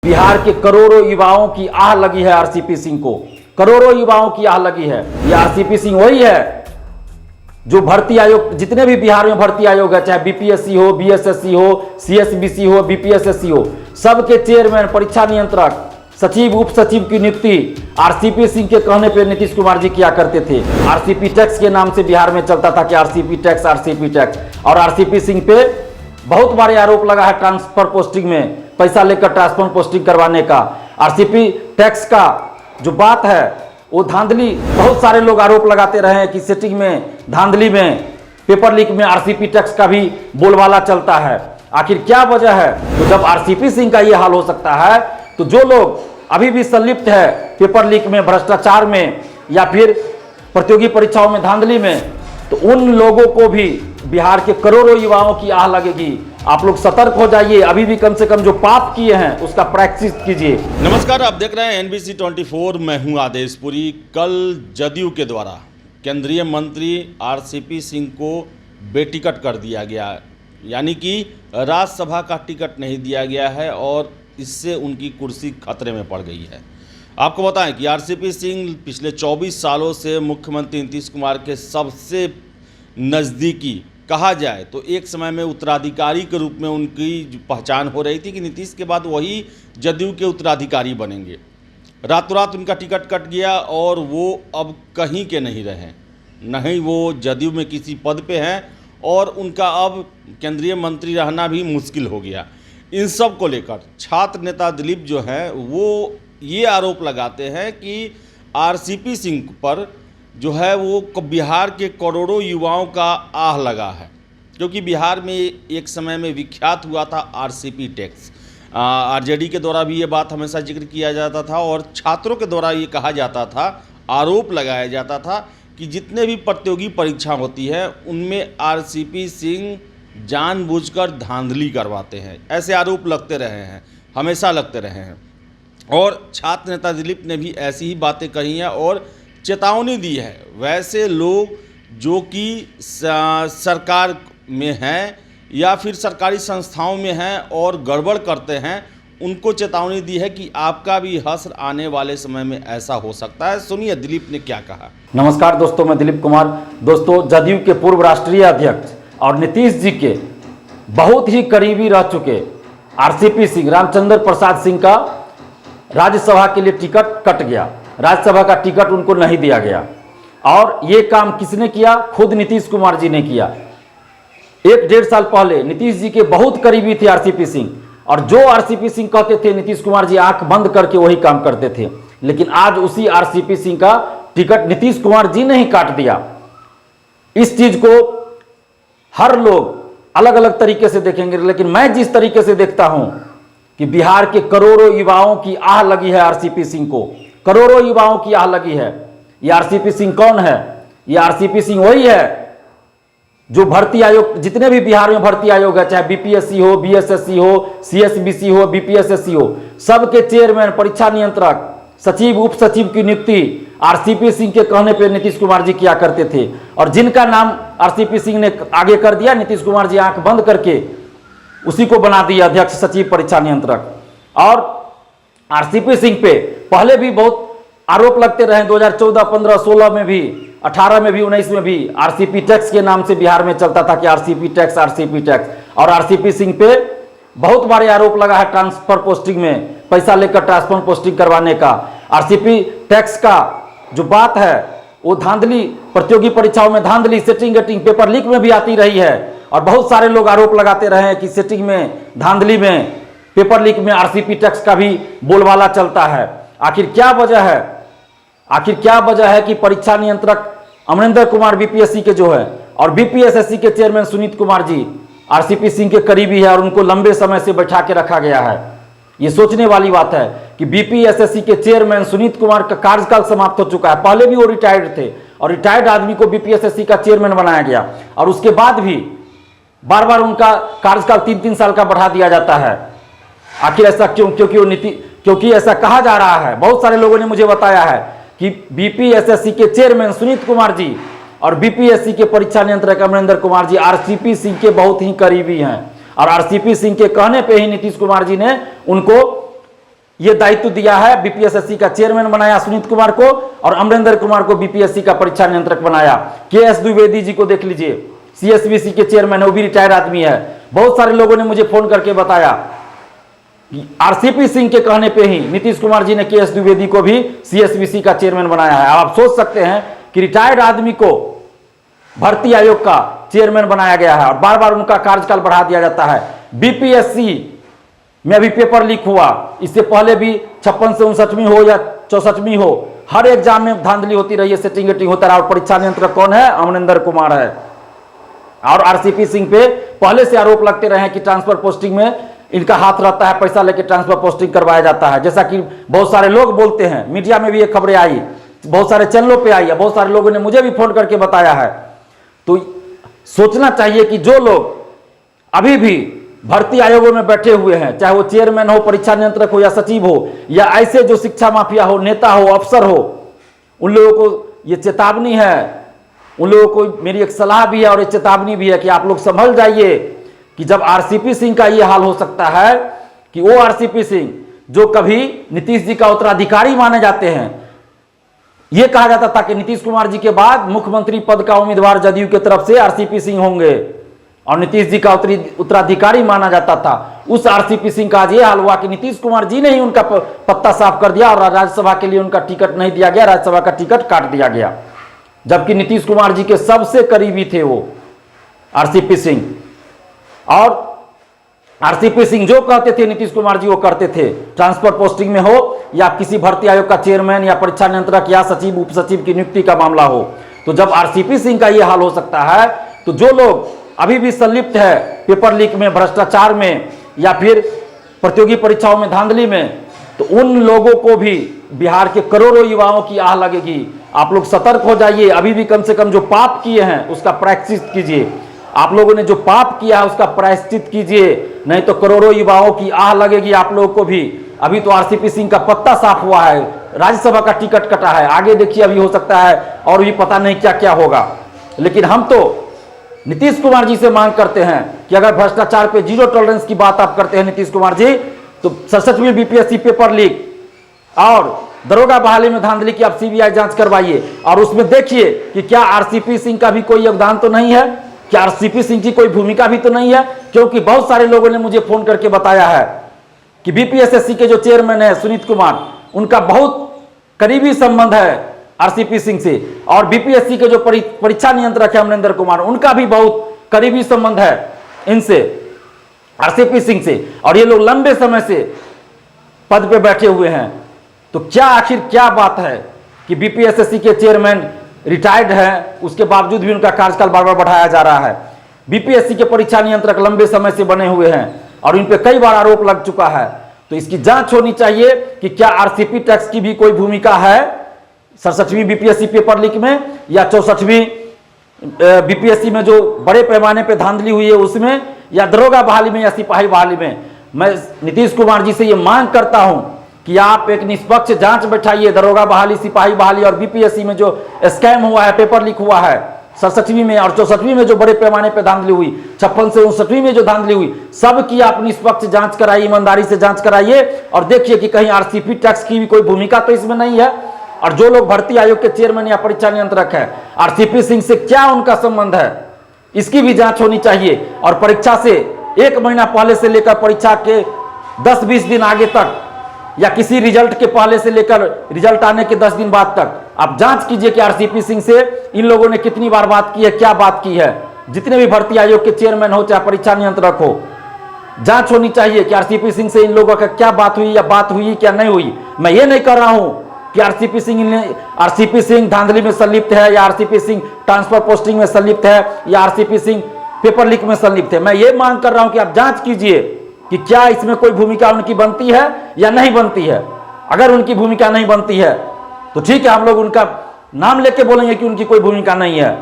बिहार के करोड़ों युवाओं की आह लगी है आरसीपी सिंह को। करोड़ों युवाओं की आह लगी है। ये आरसीपी सिंह वही है जो भर्ती आयोग, जितने भी बिहार में भर्ती आयोग है, चाहे बीपीएससी हो, बीएसएससी हो, सीएसबीसी हो, बीपीएसएससी हो, सबके चेयरमैन, परीक्षा नियंत्रक, सचिव, उप सचिव की नियुक्ति आरसीपी सिंह के कहने पर नीतीश कुमार जी किया करते थे। आरसीपी टैक्स के नाम से बिहार में चलता था कि आरसीपी टैक्स, आरसीपी टैक्स। और आरसीपी सिंह पे बहुत बारे आरोप लगा है ट्रांसफर पोस्टिंग में पैसा लेकर ट्रांसफर पोस्टिंग करवाने का। आरसीपी टैक्स का जो बात है वो धांधली, बहुत सारे लोग आरोप लगाते रहे हैं कि सेटिंग में, धांधली में, पेपर लीक में आरसीपी टैक्स का भी बोलबाला चलता है। आखिर क्या वजह है? तो जब आरसीपी सिंह का ये हाल हो सकता है तो जो लोग अभी भी संलिप्त है पेपर लीक में, भ्रष्टाचार में या फिर प्रतियोगी परीक्षाओं में धांधली में, तो उन लोगों को भी बिहार के करोड़ों युवाओं की आह लगेगी। आप लोग सतर्क हो जाइए। अभी भी कम से कम जो पाप किए हैं उसका प्रैक्टिस कीजिए। नमस्कार, आप देख रहे हैं एनबीसी 24। मैं हूं आदेशपुरी। कल जदयू के द्वारा केंद्रीय मंत्री आरसीपी सिंह को बेटिकट कर दिया गया, यानी कि राज्यसभा का टिकट नहीं दिया गया है और इससे उनकी कुर्सी खतरे में पड़ गई है। आपको बताएं कि आरसीपी सिंह पिछले 24 सालों से मुख्यमंत्री नीतीश कुमार के सबसे नज़दीकी, कहा जाए तो एक समय में उत्तराधिकारी के रूप में उनकी पहचान हो रही थी कि नीतीश के बाद वही जदयू के उत्तराधिकारी बनेंगे। रातों रात उनका टिकट कट गया और वो अब कहीं के नहीं रहे, नहीं वो जदयू में किसी पद पे हैं और उनका अब केंद्रीय मंत्री रहना भी मुश्किल हो गया। इन सब को लेकर छात्र नेता दिलीप जो हैं वो ये आरोप लगाते हैं कि आरसीपी सिंह पर जो है वो बिहार के करोड़ों युवाओं का आह लगा है, क्योंकि बिहार में एक समय में विख्यात हुआ था आरसीपी टैक्स। आरजेडी के द्वारा भी ये बात हमेशा जिक्र किया जाता था और छात्रों के द्वारा ये कहा जाता था, आरोप लगाया जाता था कि जितने भी प्रतियोगी परीक्षा होती है उनमें आरसीपी सिंह जानबूझकर धांधली करवाते हैं। ऐसे आरोप लगते रहे हैं, हमेशा लगते रहे हैं। और छात्र नेता दिलीप ने भी ऐसी ही बातें कही हैं और चेतावनी दी है। वैसे लोग जो कि सरकार में हैं या फिर सरकारी संस्थाओं में हैं और गड़बड़ करते हैं, उनको चेतावनी दी है कि आपका भी हश्र आने वाले समय में ऐसा हो सकता है। सुनिए दिलीप ने क्या कहा। नमस्कार दोस्तों, मैं दिलीप कुमार। दोस्तों, जदयू के पूर्व राष्ट्रीय अध्यक्ष और नीतीश जी के बहुत ही करीबी रह चुके आरसीपी सिंह, रामचंद्र प्रसाद सिंह का राज्यसभा के लिए टिकट कट गया। राज्यसभा का टिकट उनको नहीं दिया गया और ये काम किसने किया? खुद नीतीश कुमार जी ने किया। 1-1.5 साल पहले नीतीश जी के बहुत करीबी थे आरसीपी सिंह, और जो आरसीपी सिंह कहते थे नीतीश कुमार जी आंख बंद करके वही काम करते थे। लेकिन आज उसी आरसीपी सिंह का टिकट नीतीश कुमार जी ने ही काट दिया। इस चीज को हर लोग अलग अलग तरीके से देखेंगे, लेकिन मैं जिस तरीके से देखता हूं कि बिहार के करोड़ों युवाओं की आह लगी है आरसीपी सिंह को। करोड़ों युवाओं की आह लगी है। ये आरसीपी सिंह कौन है? ये आरसीपी सिंह वही है जो भर्ती आयोग, जितने भी बिहार में भर्ती आयोग है, चाहे बीपीएससी हो, बीएसएससी हो, सीएसबीसी हो, बीपीएसएससी हो, सबके चेयरमैन, परीक्षा नियंत्रक, सचिव, उप सचिव की नियुक्ति आरसीपी सिंह के कहने पर नीतीश कुमार जी किया करते थे। और जिनका नाम आरसीपी सिंह ने आगे कर दिया, नीतीश कुमार जी आंख बंद करके उसी को बना दिया अध्यक्ष, सचिव, परीक्षा नियंत्रक। और आरसीपी सिंह पे पहले भी बहुत आरोप लगते रहे, 2014, 15, 16 में भी, 18 में भी, 19 में भी। आरसीपी टैक्स के नाम से बिहार में चलता था कि आरसीपी टैक्स, आरसीपी टैक्स। और आरसीपी सिंह पे बहुत बारे आरोप लगा है ट्रांसफर पोस्टिंग में पैसा लेकर ट्रांसफर पोस्टिंग करवाने का। आरसीपी टैक्स का जो बात है वो धांधली, प्रतियोगी परीक्षाओं में धांधली, सेटिंग गेटिंग, पेपर लीक में भी आती रही है। और बहुत सारे लोग आरोप लगाते रहे हैं कि सेटिंग में, धांधली में, पेपर लीक में आरसीपी टैक्स का भी बोलबाला चलता है। आखिर क्या वजह है? आखिर क्या वजह है कि परीक्षा नियंत्रक अमरिंदर कुमार बीपीएससी के जो है और बीपीएसएससी के चेयरमैन सुनीत कुमार जी आरसीपी सिंह के करीबी है और उनको लंबे समय से बैठा के रखा गया है। ये सोचने वाली बात है कि बीपीएसएससी के चेयरमैन सुनीत कुमार का कार्यकाल समाप्त हो चुका है। पहले भी वो रिटायर्ड थे और रिटायर्ड आदमी को बीपीएसएससी का चेयरमैन बनाया गया और उसके बाद भी बार बार उनका कार्यकाल 3-3 साल का बढ़ा दिया जाता है। आखिर ऐसा क्यों? क्योंकि ऐसा कहा जा रहा है, बहुत सारे लोगों ने मुझे बताया है कि बीपीएसएससी के चेयरमैन सुनीत कुमार जी और बीपीएससी के परीक्षा नियंत्रक अमरिंदर कुमार जी आरसीपी सिंह के बहुत ही करीबी हैं। और आरसीपी सिंह के कहने पे ही नीतीश कुमार जी ने उनको ये दायित्व दिया है, बीपीएसएससी का चेयरमैन बनाया सुनीत कुमार को और अमरेंद्र कुमार को बीपीएससी का परीक्षा नियंत्रक बनाया। केएस द्विवेदी जी को देख लीजिए, सीएसबीसी के चेयरमैन है, वो भी रिटायर्ड आदमी है। बहुत सारे लोगों ने मुझे फोन करके बताया कि आरसीपी सिंह के कहने पे ही नीतीश कुमार जी ने केएस द्विवेदी को भी सीएसबीसी का चेयरमैन बनाया है। आप सोच सकते हैं कि रिटायर्ड आदमी को भर्ती आयोग का चेयरमैन बनाया गया है और बार बार उनका कार्यकाल बढ़ा दिया जाता है। बीपीएससी में अभी पेपर लीक हुआ, इससे पहले भी 56 से 59वीं हो या 64वीं हो, हर एग्जाम में धांधली होती रही है, सेटिंग वेटिंग होता रहा। और परीक्षा नियंत्रक कौन है? अमरिंदर कुमार है। और आरसीपी सिंह पे पहले से आरोप लगते रहे हैं कि ट्रांसफर पोस्टिंग में इनका हाथ रहता है, पैसा लेके ट्रांसफर पोस्टिंग करवाया जाता है, जैसा कि बहुत सारे लोग बोलते हैं। मीडिया में भी ये खबरें आई, बहुत सारे चैनलों पे आई है, बहुत सारे लोगों ने मुझे भी फोन करके बताया है। तो सोचना चाहिए कि जो लोग अभी भी भर्ती आयोगों में बैठे हुए हैं, चाहे वो चेयरमैन हो, परीक्षा नियंत्रक हो या सचिव हो, या ऐसे जो शिक्षा माफिया हो, नेता हो, अफसर हो, उन लोगों को ये चेतावनी है, उन लोगों को मेरी एक सलाह भी है और ये चेतावनी भी है कि आप लोग संभल जाइए कि जब आरसीपी सिंह का ये हाल हो सकता है कि वो आरसीपी सिंह जो कभी नीतीश जी का उत्तराधिकारी माने जाते हैं, ये कहा जाता था कि नीतीश कुमार जी के बाद मुख्यमंत्री पद का उम्मीदवार जदयू की तरफ से आरसीपी सिंह होंगे और नीतीश जी का उत्तराधिकारी माना जाता था, उस आरसीपी सिंह का आज ये हाल हुआ कि नीतीश कुमार जी ने ही उनका पत्ता साफ कर दिया और राज्यसभा के लिए उनका टिकट नहीं दिया गया, राज्यसभा का टिकट काट दिया गया, जबकि नीतीश कुमार जी के सबसे करीबी थे वो आरसीपी सिंह। और आरसीपी सिंह जो कहते थे नीतीश कुमार जी वो करते थे, ट्रांसफर पोस्टिंग में हो या किसी भर्ती आयोग का चेयरमैन या परीक्षा नियंत्रक या सचिव उप सचिव की नियुक्ति का मामला हो। तो जब आरसीपी सिंह का ये हाल हो सकता है, तो जो लोग अभी भी संलिप्त है पेपर लीक में, भ्रष्टाचार में या फिर प्रतियोगी परीक्षाओं में धांधली में, तो उन लोगों को भी बिहार के करोड़ों युवाओं की आह लगेगी। आप लोग सतर्क हो जाइए, अभी भी कम से कम जो पाप किए हैं उसका प्रायश्चित कीजिए। आप लोगों ने जो पाप किया है उसका प्रायश्चित कीजिए, नहीं तो करोड़ों युवाओं की आह लगेगी आप लोगों को भी। अभी तो आरसीपी सिंह का पत्ता साफ हुआ है, राज्यसभा का टिकट कटा है, आगे देखिए अभी हो सकता है और भी पता नहीं क्या क्या होगा। लेकिन हम तो नीतीश कुमार जी से मांग करते हैं कि अगर भ्रष्टाचार पे जीरो टॉलरेंस की बात आप करते हैं नीतीश कुमार जी, तो 67वीं बीपीएससी पेपर लीक और दरोगा बहाली में धांधली की आप सीबीआई जांच करवाइए और उसमें देखिए कि क्या आरसीपी सिंह का भी कोई योगदान तो नहीं है, क्या आरसीपी सिंह की कोई भूमिका भी तो नहीं है। क्योंकि बहुत सारे लोगों ने मुझे फोन करके बताया है कि बीपीएसएससी के जो चेयरमैन है सुनीत कुमार, उनका बहुत करीबी संबंध है आरसीपी सिंह से, और बीपीएससी के जो परीक्षा नियंत्रक है अमरिंदर कुमार, उनका भी बहुत करीबी संबंध है इनसे, आरसीपी सिंह से, और ये लोग लंबे समय से पद पे बैठे हुए हैं। तो क्या आखिर क्या बात है कि बीपीएसएससी के चेयरमैन रिटायर्ड है, उसके बावजूद भी उनका कार्यकाल बार बार बढ़ाया जा रहा है। बीपीएससी के परीक्षा नियंत्रक लंबे समय से बने हुए हैं और इन पे कई बार आरोप लग चुका है। तो इसकी जांच होनी चाहिए कि क्या आरसीपी टैक्स की भी कोई भूमिका है 67वीं बीपीएससी पेपर लीक में या 64वीं बीपीएससी में जो बड़े पैमाने पे धांधली हुई है उसमें, या दरोगा बहाली में या सिपाही बहाली में। मैं नीतीश कुमार जी से ये मांग करता हूं कि आप एक निष्पक्ष जांच बैठाइए, दरोगा बहाली, सिपाही बहाली और बीपीएससी में जो स्कैम हुआ है, पेपर लीक हुआ है 67वीं में और 64वीं में जो बड़े पैमाने पे धांधली हुई, 56 से 59वीं में जो धांधली हुई, सब की आप निष्पक्ष जांच कराइए, ईमानदारी से जांच कराइए और देखिए कि कहीं आरसीपी टैक्स की भी कोई भूमिका तो इसमें नहीं है। और जो लोग भर्ती आयोग के चेयरमैन या परीक्षा नियंत्रक है, आरसीपी सिंह से क्या उनका संबंध है, इसकी भी जांच होनी चाहिए। और परीक्षा से 1 महीना पहले से लेकर परीक्षा के 10-20 दिन आगे तक या किसी रिजल्ट के पहले से लेकर रिजल्ट आने के 10 दिन बाद तक आप जांच कीजिए कि आरसीपी सिंह से इन लोगों ने कितनी बार बात की है, क्या बात की है। जितने भी भर्ती आयोग के चेयरमैन हो चाहे परीक्षा नियंत्रक हो, जांच होनी चाहिए कि आरसीपी सिंह से इन लोगों का क्या बात हुई या बात हुई क्या नहीं हुई। मैं ये नहीं कर रहा हूं कि आरसीपी सिंह धांधली में संलिप्त है या आरसीपी सिंह ट्रांसफर पोस्टिंग में संलिप्त है या आरसीपी सिंह पेपर लीक में संलिप्त है। मैं ये मांग कर रहा हूं कि आप जांच कीजिए कि क्या इसमें कोई भूमिका उनकी बनती है या नहीं बनती है। अगर उनकी भूमिका नहीं बनती है तो ठीक है, हम लोग उनका नाम लेके बोलेंगे कि उनकी कोई भूमिका नहीं है।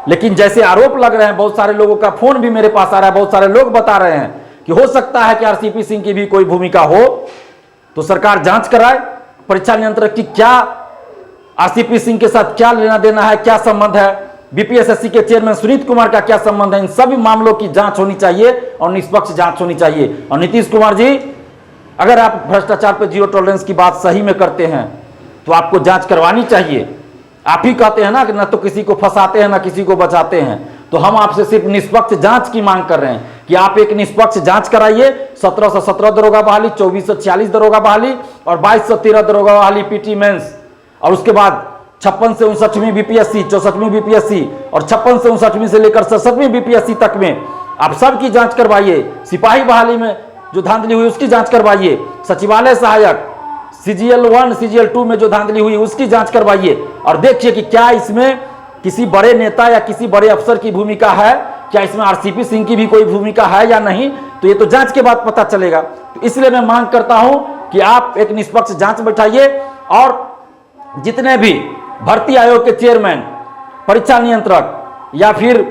लेकिन जैसे आरोप लग रहे हैं, बहुत सारे लोगों का फोन भी मेरे पास आ रहा है, बहुत सारे लोग बता रहे हैं कि हो सकता है कि आरसीपी सिंह की भी कोई भूमिका हो, तो सरकार जांच कराए। परीक्षा नियंत्रक की क्या आरसीपी सिंह के साथ क्या लेना देना है, क्या संबंध है, बीपीएसएससी के चेयरमैन सुनीत कुमार का क्या संबंध है, इन सभी मामलों की जांच होनी चाहिए और निष्पक्ष जांच होनी चाहिए। और नीतीश कुमार जी अगर आप भ्रष्टाचार पर जीरो टॉलरेंस की बात सही में करते हैं तो आपको जांच करवानी चाहिए। आप ही कहते हैं ना कि न तो किसी को फंसाते हैं ना किसी को बचाते हैं। तो हम आपसे सिर्फ निष्पक्ष जांच की मांग कर रहे हैं कि आप एक निष्पक्ष जांच कराइए। 1717 दरोगा बहाली, 2446 दरोगा बहाली और 2213 दरोगा बहाली पीटी मेंस, और उसके बाद 56 से 59वीं बीपीएससी, 64वीं बीपीएससी और 56 से 59वीं से लेकर 67वीं बीपीएससी तक में आप सबकी जांच करवाइए। सिपाही बहाली में जो धांधली हुई उसकी जांच करवाइए। सचिवालय सहायक CGL 1 CGL 2 में जो धांधली हुई उसकी जांच करवाइए और देखिए कि क्या इसमें किसी बड़े नेता या किसी बड़े अफसर की भूमिका है, क्या इसमें RCP सिंह की भी कोई भूमिका है या नहीं, तो ये तो जांच के बाद पता चलेगा। तो इसलिए मैं मांग करता हूं कि आप एक निष्पक्ष जांच बैठाइए और जितने भी भर्ती आयोग के चेयरमैन, परीक्षा नियंत्रक या फिर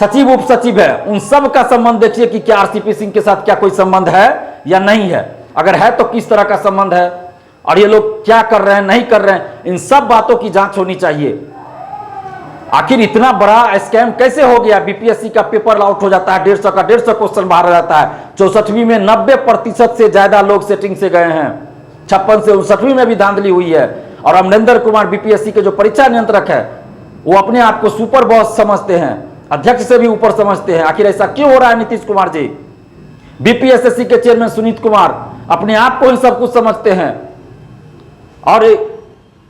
सचिव उप सचिव है, उन सब का संबंध देखिए कि क्या RCP सिंह के साथ क्या कोई संबंध है या नहीं है। अगर है तो किस तरह का संबंध है और ये लोग क्या कर रहे हैं नहीं कर रहे हैं, इन सब बातों की जांच होनी चाहिए। आखिर इतना बड़ा स्कैम कैसे हो गया? बीपीएससी का पेपर आउट हो जाता है, 150 का 150 क्वेश्चन बाहर आ जाता है। 64वीं में 90% से ज्यादा लोग सेटिंग से गए हैं। 56 से 59वीं में भी धांधली हुई है। और अमरिंदर कुमार बीपीएससी के जो परीक्षा नियंत्रक है वो अपने आप को सुपर बॉस समझते हैं, अध्यक्ष से भी ऊपर समझते हैं। आखिर ऐसा क्यों हो रहा है नीतीश कुमार जी? बीपीएसएससी के चेयरमैन सुनीत कुमार अपने आप को ही सब कुछ समझते हैं और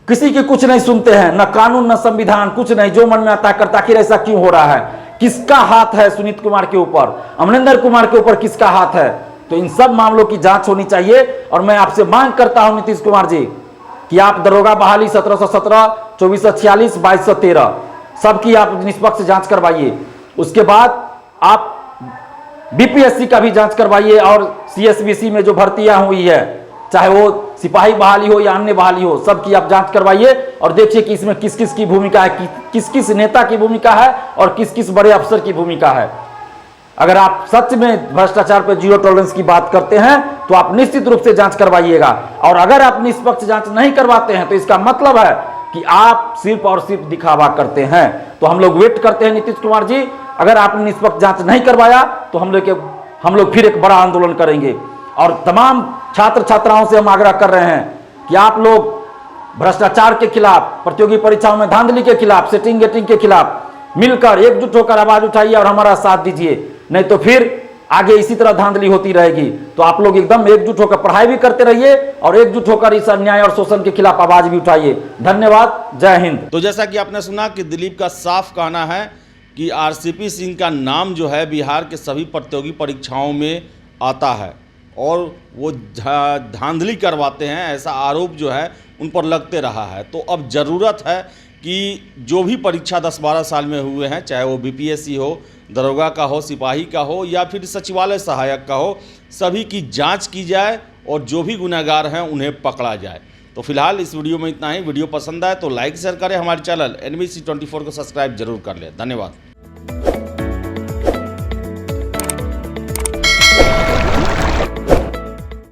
किसी की कुछ नहीं सुनते हैं, न कानून न संविधान, कुछ नहीं, जो मन में आता है करता। आखिर ऐसा क्यों हो रहा है? किसका हाथ है सुनीत कुमार के ऊपर? अमरिंदर कुमार के ऊपर किसका हाथ है? तो इन सब मामलों की जांच होनी चाहिए और मैं आपसे मांग करता हूं नीतीश कुमार जी कि आप दरोगा बहाली 1717, 2446, 2213 सबकी आप निष्पक्ष जांच करवाइए। उसके बाद आप बीपीएससी का भी जांच करवाइए और CSBC में जो भर्तियां हुई है, चाहे वो सिपाही बहाली हो या अन्य बहाली हो, सबकी आप जांच करवाइए और देखिए कि इसमें किस किस की भूमिका है, किस किस नेता की भूमिका है और किस किस बड़े अफसर की भूमिका है। अगर आप सच में भ्रष्टाचार पर जीरो टॉलरेंस की बात करते हैं तो आप निश्चित रूप से जांच करवाइएगा। और अगर आप निष्पक्ष जांच नहीं करवाते हैं तो इसका मतलब है कि आप सिर्फ और सिर्फ दिखावा करते हैं। तो हम लोग वेट करते हैं नीतीश कुमार जी, अगर आपने निष्पक्ष जांच नहीं करवाया तो हम लोग फिर एक बड़ा आंदोलन करेंगे। और तमाम छात्र छात्राओं से हम आग्रह कर रहे हैं कि आप लोग भ्रष्टाचार के खिलाफ, प्रतियोगी परीक्षाओं में धांधली के खिलाफ, सेटिंग गेटिंग के खिलाफ मिलकर एकजुट होकर आवाज उठाइए और हमारा साथ दीजिए। नहीं तो फिर आगे इसी तरह धांधली होती रहेगी। तो आप लोग एकदम एकजुट होकर पढ़ाई भी करते रहिए और एकजुट होकर इस अन्याय और शोषण के खिलाफ आवाज भी उठाइए। धन्यवाद, जय हिंद। तो जैसा कि आपने सुना कि दिलीप का साफ कहना है कि RCP सिंह का नाम जो है बिहार के सभी प्रतियोगी परीक्षाओं में आता है और वो धांधली करवाते हैं, ऐसा आरोप जो है उन पर लगते रहा है। तो अब ज़रूरत है कि जो भी परीक्षा 10-12 साल में हुए हैं, चाहे वो बीपीएससी हो, दरोगा का हो, सिपाही का हो या फिर सचिवालय सहायक का हो, सभी की जांच की जाए और जो भी गुनहगार हैं उन्हें पकड़ा जाए। तो फिलहाल इस वीडियो में इतना ही। वीडियो पसंद आए तो लाइक शेयर करें, हमारे चैनल NBC 24 को सब्सक्राइब जरूर कर लें। धन्यवाद।